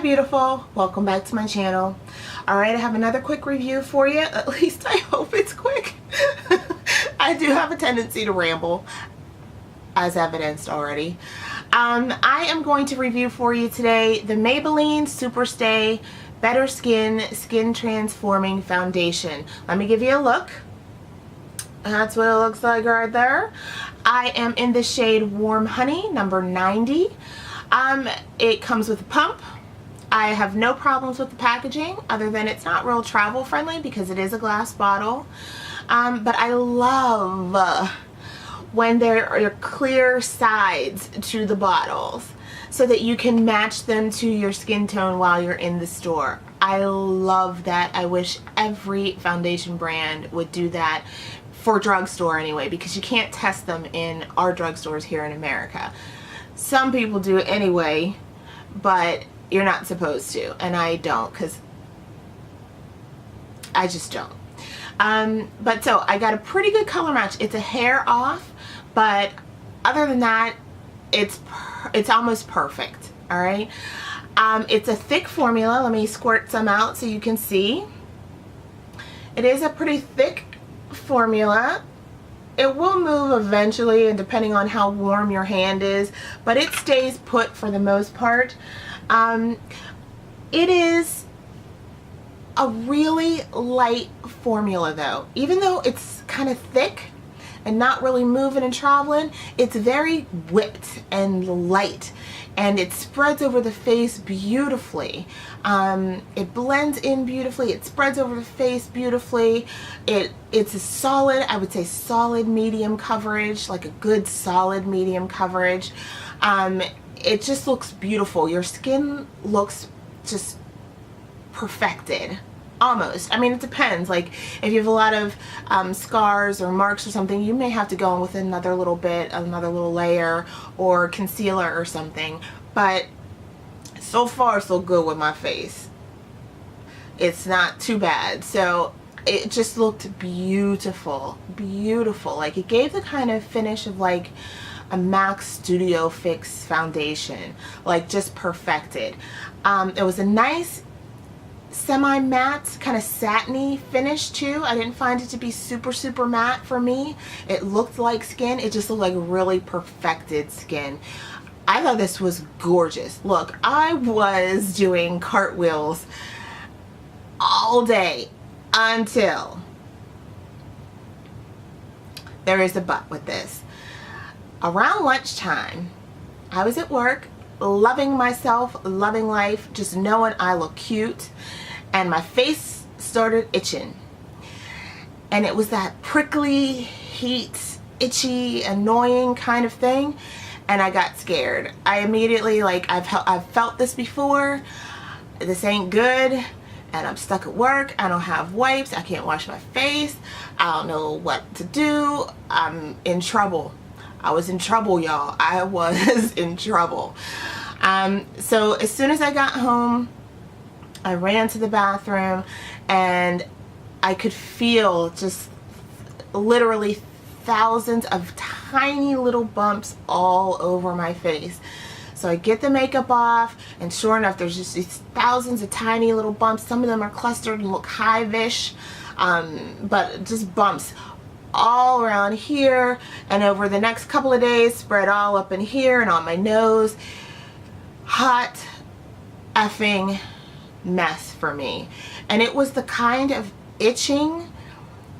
beautiful, welcome back to my channel. Alright, I have another quick review for you. At least I hope it's quick. I do have a tendency to ramble, as evidenced already. I am going to review for you today the Maybelline Superstay Better Skin Transforming Foundation. Let me give you a look. That's what it looks like right there. I am in the shade Warm Honey, number 90. It comes with a pump. I have no problems with the packaging other than it's not real travel friendly because it is a glass bottle. But I love when there are clear sides to the bottles so that you can match them to your skin tone while you're in the store. I love that. I wish every foundation brand would do that for drugstore anyway, because you can't test them in our drugstores here in America. Some people do it anyway, but you're not supposed to, and I don't, because I just don't. But so I got a pretty good color match. It's a hair off, but other than that, it's almost perfect. All right. It's a thick formula. Let me squirt some out so you can see. It is a pretty thick formula. It will move eventually, and depending on how warm your hand is, but it stays put for the most part. It is a really light formula though. Even though it's kind of thick and not really moving and traveling, it's very whipped and light, and it spreads over the face beautifully. It blends in beautifully, it spreads over the face beautifully. It's a solid, I would say solid medium coverage, like a good solid medium coverage. It just looks beautiful. Your skin looks just perfected. Almost. I mean, it depends. Like, if you have a lot of scars or marks or something, you may have to go in with another little bit, another little layer or concealer or something. But so far, so good with my face. It's not too bad. So it just looked beautiful. Beautiful. Like, it gave the kind of finish of like a MAC Studio Fix foundation. Like, just perfected. It was a nice semi-matte, kind of satiny finish too. I didn't find it to be super matte for me. It looked like skin. It just looked like really perfected skin. I thought this was gorgeous. Look, I was doing cartwheels all day until there is a but with this. Around lunchtime, I was at work, loving myself, loving life, just knowing I look cute, and my face started itching. And it was that prickly, heat, itchy, annoying kind of thing, and I got scared. I immediately, like, I've felt this before. This ain't good, and I'm stuck at work. I don't have wipes. I can't wash my face. I don't know what to do. I'm in trouble. I was in trouble, y'all. I was in trouble. So as soon as I got home, I ran to the bathroom, and I could feel just literally thousands of tiny little bumps all over my face. So I get the makeup off, and sure enough, there's just these thousands of tiny little bumps. Some of them are clustered and look hive-ish, but just bumps all around here, and over the next couple of days spread all up in here and on my nose. Hot effing mess for me. And it was the kind of itching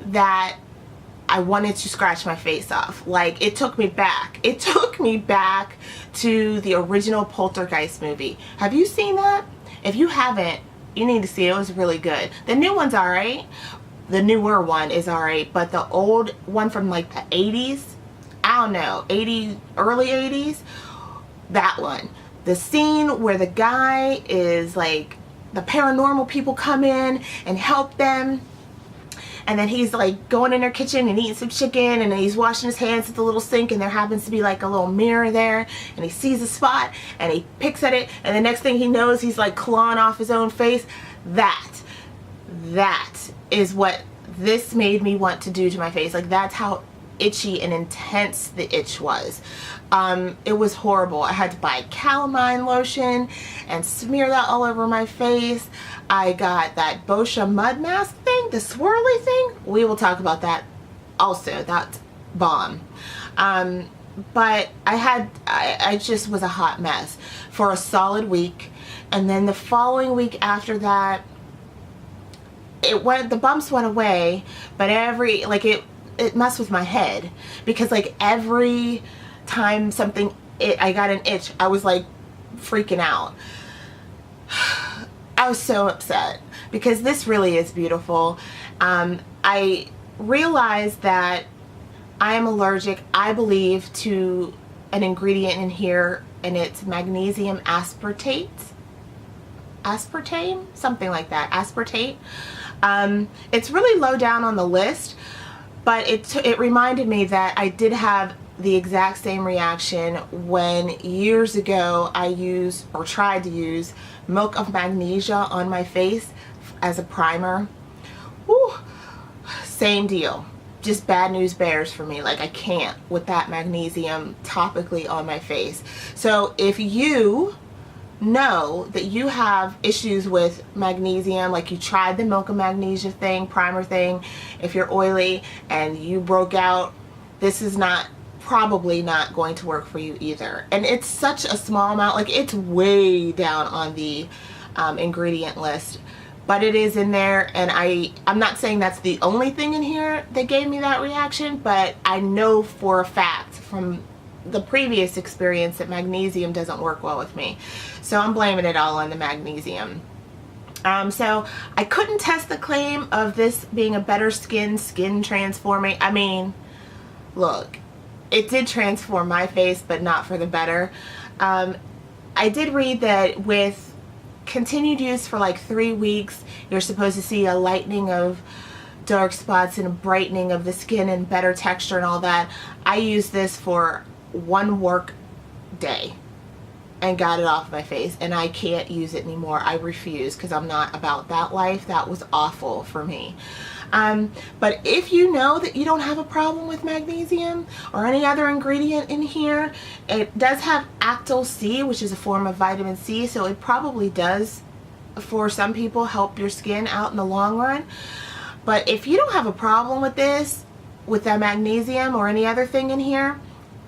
that I wanted to scratch my face off. Like, it took me back. It took me back to the original Poltergeist movie. Have you seen that? If you haven't, you need to see it. It was really good. The new one's alright. The newer one is alright, but the old one from like the 80s, I don't know, early 80s, that one. The scene where the guy is like, the paranormal people come in and help them, and then he's like going in their kitchen and eating some chicken, and then he's washing his hands at the little sink, and there happens to be like a little mirror there, and he sees a spot and he picks at it, and the next thing he knows, he's like clawing off his own face. That is what this made me want to do to my face. Like, that's how itchy and intense the itch was. It was horrible. I had to buy calamine lotion and smear that all over my face. I got that Boscia mud mask thing, the swirly thing. We will talk about that also. That's bomb. But I just was a hot mess for a solid week. And then the following week after that, the bumps went away, but it messed with my head, because like every time I got an itch, I was like freaking out. I was so upset, because this really is beautiful. I realized that I am allergic, I believe, to an ingredient in here, and it's magnesium aspartate, something like that, aspartate. It's really low down on the list, but it reminded me that I did have the exact same reaction when years ago I tried to use milk of magnesia on my face as a primer. Woo, same deal. Just bad news bears for me. Like, I can't with that magnesium topically on my face. So if you know that you have issues with magnesium, like you tried the milk of magnesia thing, primer thing, if you're oily and you broke out, this is probably not going to work for you either. And it's such a small amount, like it's way down on the ingredient list, but it is in there. And I'm not saying that's the only thing in here that gave me that reaction, but I know for a fact from the previous experience that magnesium doesn't work well with me. So I'm blaming it all on the magnesium. So I couldn't test the claim of this being a better skin transforming. I mean, look, it did transform my face, but not for the better. I did read that with continued use for like 3 weeks, you're supposed to see a lightening of dark spots and a brightening of the skin and better texture and all that. I used this for 1 work day and got it off my face, and I can't use it anymore. I refuse, because I'm not about that life. That was awful for me. But if you know that you don't have a problem with magnesium or any other ingredient in here, it does have Actyl C, which is a form of vitamin C, so it probably does, for some people, help your skin out in the long run. But if you don't have a problem with this, with that magnesium or any other thing in here,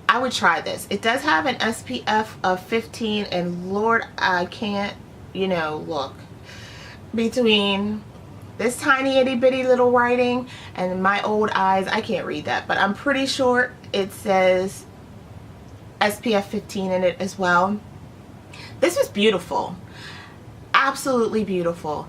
I would try this. It does have an SPF of 15, and Lord, I can't, look. Between this tiny itty bitty little writing and my old eyes, I can't read that, but I'm pretty sure it says SPF 15 in it as well. This was beautiful. Absolutely beautiful.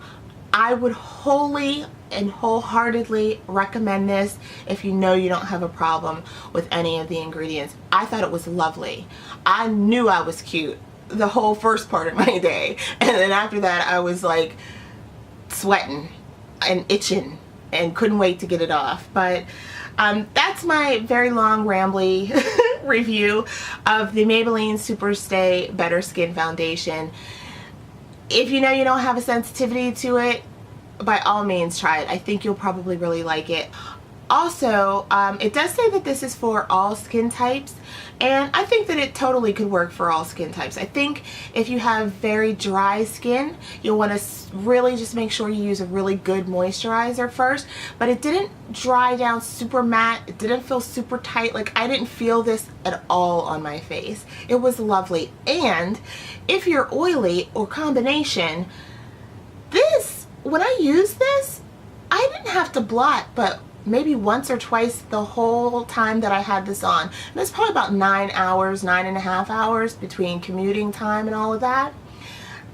I would wholly and wholeheartedly recommend this if you know you don't have a problem with any of the ingredients. I thought it was lovely. I knew I was cute the whole first part of my day, and then after that I was like sweating and itching and couldn't wait to get it off. But that's my very long rambly review of the Maybelline Superstay Better Skin Foundation. If you know you don't have a sensitivity to it, by all means try it. I think you'll probably really like it. Also, it does say that this is for all skin types, and I think that it totally could work for all skin types. I think if you have very dry skin, you'll want to really just make sure you use a really good moisturizer first. But it didn't dry down super matte. It didn't feel super tight. Like, I didn't feel this at all on my face. It was lovely. And if you're oily or combination, when I used this, I didn't have to blot but maybe once or twice the whole time that I had this on. And it's probably about 9 hours, 9.5 hours between commuting time and all of that.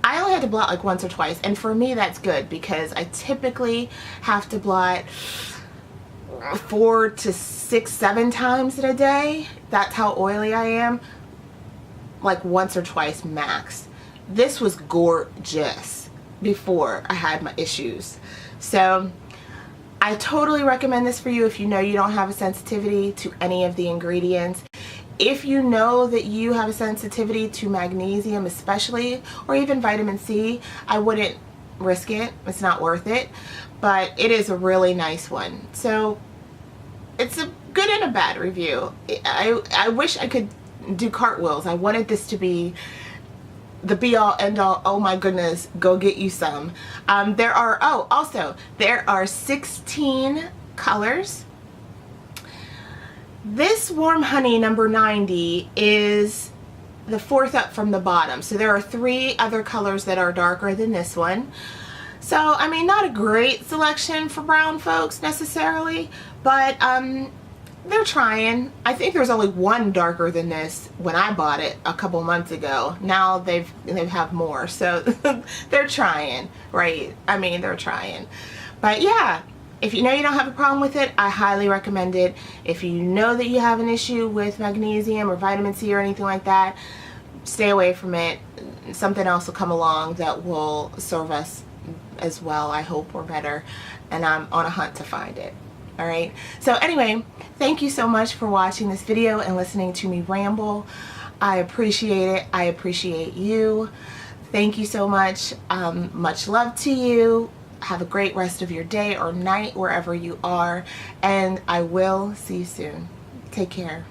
I only had to blot like once or twice, and for me that's good, because I typically have to blot 4 to 6, 7 times in a day. That's how oily I am. Like once or twice max. This was gorgeous before I had my issues. So I totally recommend this for you if you know you don't have a sensitivity to any of the ingredients. If you know that you have a sensitivity to magnesium especially, or even vitamin C, I wouldn't risk it. It's not worth it. But it is a really nice one. So it's a good and a bad review. I wish I could do cartwheels. I wanted this to be the be all end all. Oh my goodness, go get you some. There are 16 colors. This Warm Honey number 90 is the 4th up from the bottom. So there are 3 other colors that are darker than this one. So, I mean, not a great selection for brown folks necessarily, but they're trying. I think there's only one darker than this when I bought it a couple months ago. Now they have more, so they're trying, right? I mean, they're trying. But yeah, if you know you don't have a problem with it, I highly recommend it. If you know that you have an issue with magnesium or vitamin C or anything like that, stay away from it. Something else will come along that will serve us as well, I hope, or better, and I'm on a hunt to find it. Alright, so anyway, thank you so much for watching this video and listening to me ramble. I appreciate it. I appreciate you. Thank you so much. Much love to you. Have a great rest of your day or night wherever you are, and I will see you soon. Take care.